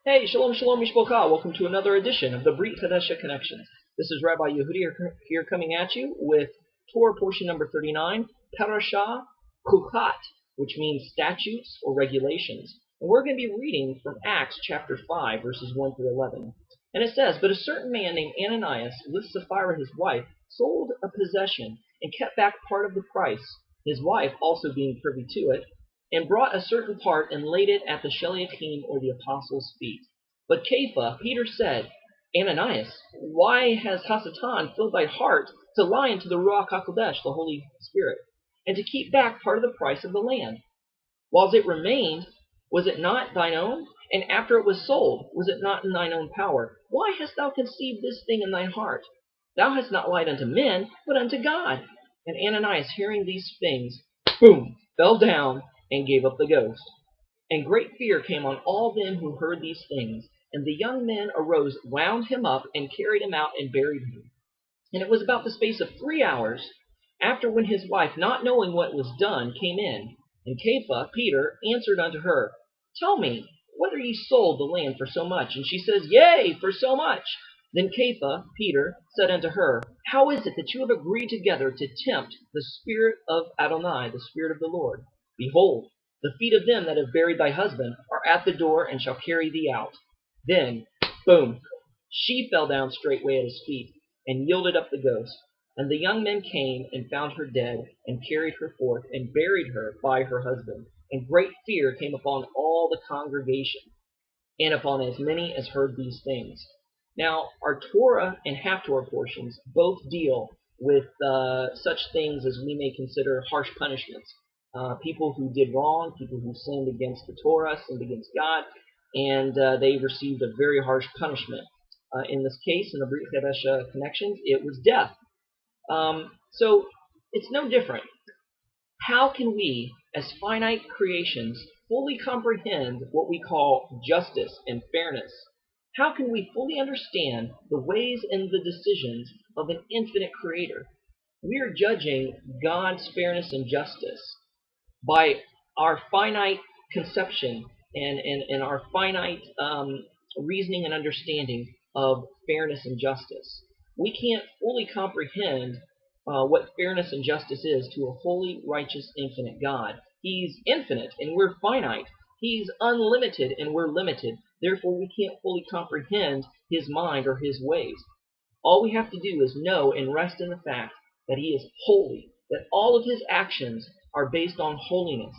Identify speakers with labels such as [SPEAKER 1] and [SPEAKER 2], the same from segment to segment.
[SPEAKER 1] Hey, shalom, shalom, mishpocha. Welcome to another edition of the Brit Chadasha Connections. This is Rabbi Yehudah here coming at you with Torah portion number 39, Parashah, Chukkat, which means statutes or regulations. And we're going to be reading from Acts chapter 5, verses 1 through 11. And it says, "But a certain man named Ananias, with Sapphira his wife, sold a possession and kept back part of the price, his wife also being privy to it, and brought a certain part and laid it at the Shaliachim or the apostles' feet. But Kepha, Peter said, Ananias, why has Hasatan filled thy heart to lie unto the Ruach HaKodesh, the Holy Spirit, and to keep back part of the price of the land? Whiles it remained, was it not thine own? And after it was sold, was it not in thine own power? Why hast thou conceived this thing in thine heart? Thou hast not lied unto men, but unto God." And Ananias, hearing these things, boom, fell down and gave up the ghost. And great fear came on all them who heard these things. And the young men arose, wound him up, and carried him out, and buried him. And it was about the space of 3 hours, after when his wife, not knowing what was done, came in. And Kepha, Peter, answered unto her, "Tell me, whether ye sold the land for so much?" And she says, "Yea, for so much." Then Kepha, Peter, said unto her, "How is it that you have agreed together to tempt the Spirit of Adonai, the Spirit of the Lord? Behold, the feet of them that have buried thy husband are at the door, and shall carry thee out." Then, boom, she fell down straightway at his feet, and yielded up the ghost. And the young men came, and found her dead, and carried her forth, and buried her by her husband. And great fear came upon all the congregation, and upon as many as heard these things. Now, our Torah and half-Torah portions both deal with such things as we may consider harsh punishments. People who did wrong, people who sinned against the Torah, sinned against God, and they received a very harsh punishment. In this case, in the Brit Chadasha connections, it was death. So it's no different. How can we, as finite creations, fully comprehend what we call justice and fairness? How can we fully understand the ways and the decisions of an infinite creator? We are judging God's fairness and justice by our finite conception and our finite reasoning and understanding of fairness and justice. We can't fully comprehend what fairness and justice is to a holy, righteous, infinite God. He's infinite and we're finite. He's unlimited and we're limited. Therefore, we can't fully comprehend his mind or his ways. All we have to do is know and rest in the fact that he is holy, that all of his actions are based on holiness.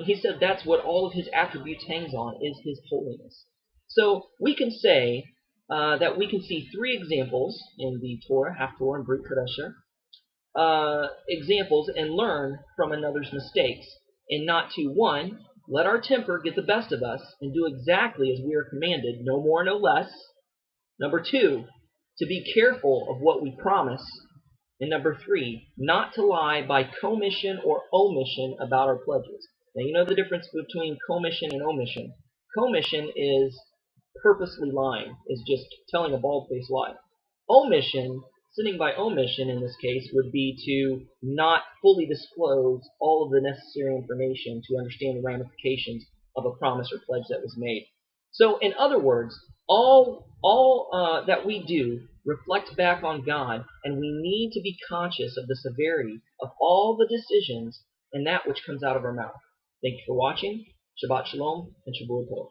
[SPEAKER 1] He said that's what all of his attributes hangs on, is his holiness. So we can say that we can see 3 examples in the Torah, half-Torah, and Brit Chadasha, examples, and learn from another's mistakes, and not to, 1, let our temper get the best of us and do exactly as we are commanded, no more, no less. Number 2, to be careful of what we promise. And number 3, not to lie by commission or omission about our pledges. Now, you know the difference between commission and omission. Commission is purposely lying, is just telling a bald-faced lie. Omission, sinning by omission in this case, would be to not fully disclose all of the necessary information to understand the ramifications of a promise or pledge that was made. So, in other words, all that we do reflect back on God, and we need to be conscious of the severity of all the decisions and that which comes out of our mouth. Thank you for watching. Shabbat Shalom and Shabbat Tov.